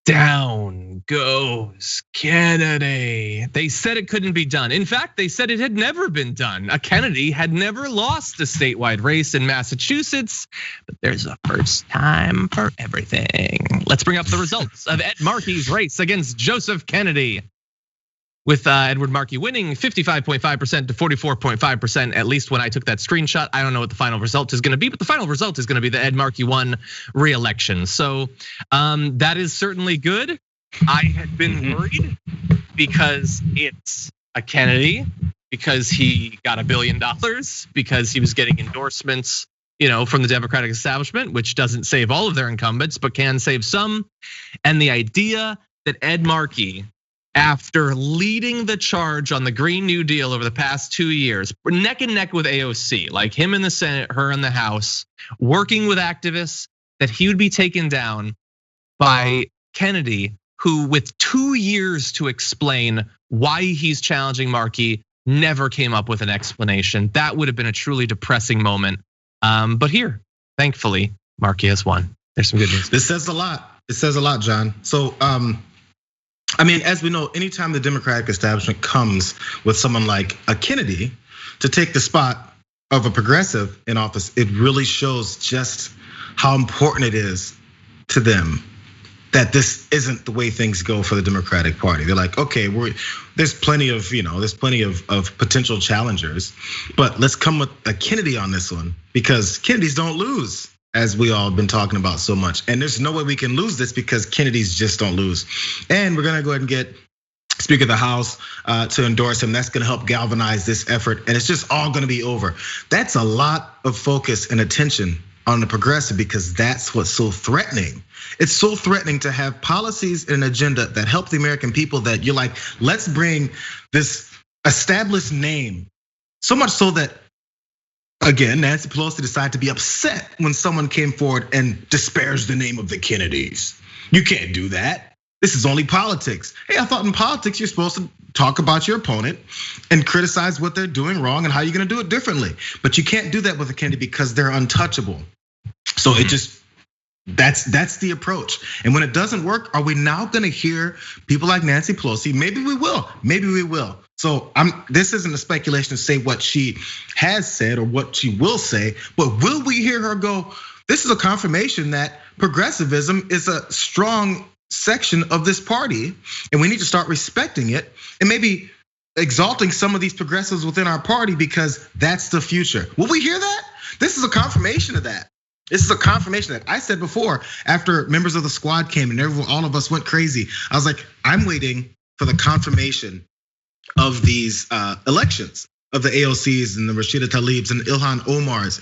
Down goes Kennedy. They said it couldn't be done. In fact, they said it had never been done. A Kennedy had never lost a statewide race in Massachusetts, but there's a first time for everything. Let's bring up the results of Ed Markey's race against Joseph Kennedy. With Edward Markey winning 55.5% to 44.5%, at least when I took that screenshot. I don't know what the final result is gonna be, but the final result is gonna be that Ed Markey won re-election. So that is certainly good. I had been worried because it's a Kennedy, because he got $1 billion, because he was getting endorsements, from the Democratic establishment, which doesn't save all of their incumbents, but can save some. And the idea that Ed Markey, after leading the charge on the Green New Deal over the past 2 years, neck and neck with AOC, like him in the Senate, her in the House, working with activists, that he would be taken down by Kennedy, who with 2 years to explain why he's challenging Markey, never came up with an explanation. That would have been a truly depressing moment. But here, thankfully, Markey has won. There's some good news. This says a lot. It says a lot, John. So, as we know, anytime the Democratic establishment comes with someone like a Kennedy to take the spot of a progressive in office, it really shows just how important it is to them that this isn't the way things go for the Democratic Party. They're like, okay, there's plenty of potential challengers, but let's come with a Kennedy on this one, because Kennedys don't lose, as we all have been talking about so much. And there's no way we can lose this because Kennedys just don't lose. And we're gonna go ahead and get Speaker of the House to endorse him. That's gonna help galvanize this effort, and it's just all gonna be over. That's a lot of focus and attention on the progressive, because that's what's so threatening. It's so threatening to have policies and an agenda that help the American people, that you're like, let's bring this established name, so much so that, again, Nancy Pelosi decided to be upset when someone came forward and disparaged the name of the Kennedys. You can't do that. This is only politics. Hey, I thought in politics you're supposed to talk about your opponent and criticize what they're doing wrong and how you're gonna do it differently. But you can't do that with a Kennedy because they're untouchable. So it just, that's the approach. And when it doesn't work, are we now gonna hear people like Nancy Pelosi? Maybe we will, maybe we will. So this isn't a speculation to say what she has said or what she will say, but will we hear her go, this is a confirmation that progressivism is a strong section of this party, and we need to start respecting it, and maybe exalting some of these progressives within our party, because that's the future. Will we hear that? This is a confirmation of that. This is a confirmation that I said before, after members of the squad came and all of us went crazy. I was like, I'm waiting for the confirmation of these elections, of the AOCs and the Rashida Tlaibs and Ilhan Omars.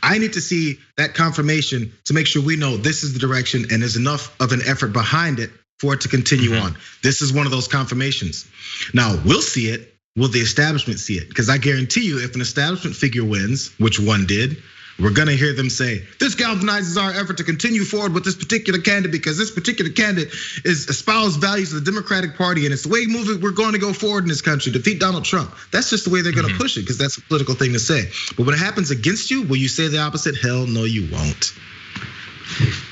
I need to see that confirmation to make sure we know this is the direction and there's enough of an effort behind it for it to continue on. This is one of those confirmations. Now, we'll see it. Will the establishment see it? Because I guarantee you, if an establishment figure wins, which one did, we're gonna hear them say, this galvanizes our effort to continue forward with this particular candidate, because this particular candidate espoused values of the Democratic Party, and it's the way we're going to go forward in this country, defeat Donald Trump. That's just the way they're gonna push it, because that's a political thing to say. But when it happens against you, will you say the opposite? Hell no, you won't.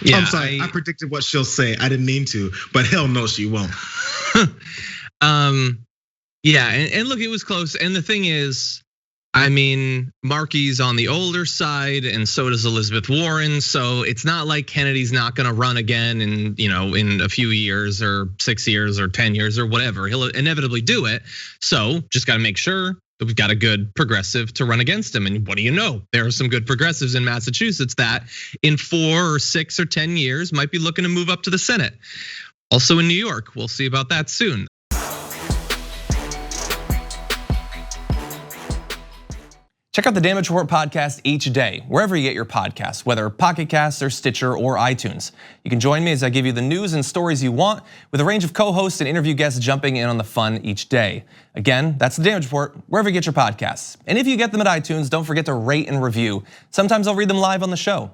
Yeah, I'm sorry, I predicted what she'll say. I didn't mean to, but hell no, she won't. Yeah, and look, it was close. And the thing is, Markey's on the older side, and so does Elizabeth Warren. So it's not like Kennedy's not gonna run again in a few years or 6 years or 10 years or whatever. He'll inevitably do it. So just gotta make sure that we've got a good progressive to run against him. And what do you know? There are some good progressives in Massachusetts that in 4 or 6 or 10 years might be looking to move up to the Senate. Also in New York, we'll see about that soon. Check out the Damage Report podcast each day, wherever you get your podcasts, whether Pocket Casts or Stitcher or iTunes. You can join me as I give you the news and stories you want, with a range of co-hosts and interview guests jumping in on the fun each day. Again, that's the Damage Report, wherever you get your podcasts. And if you get them at iTunes, don't forget to rate and review. Sometimes I'll read them live on the show.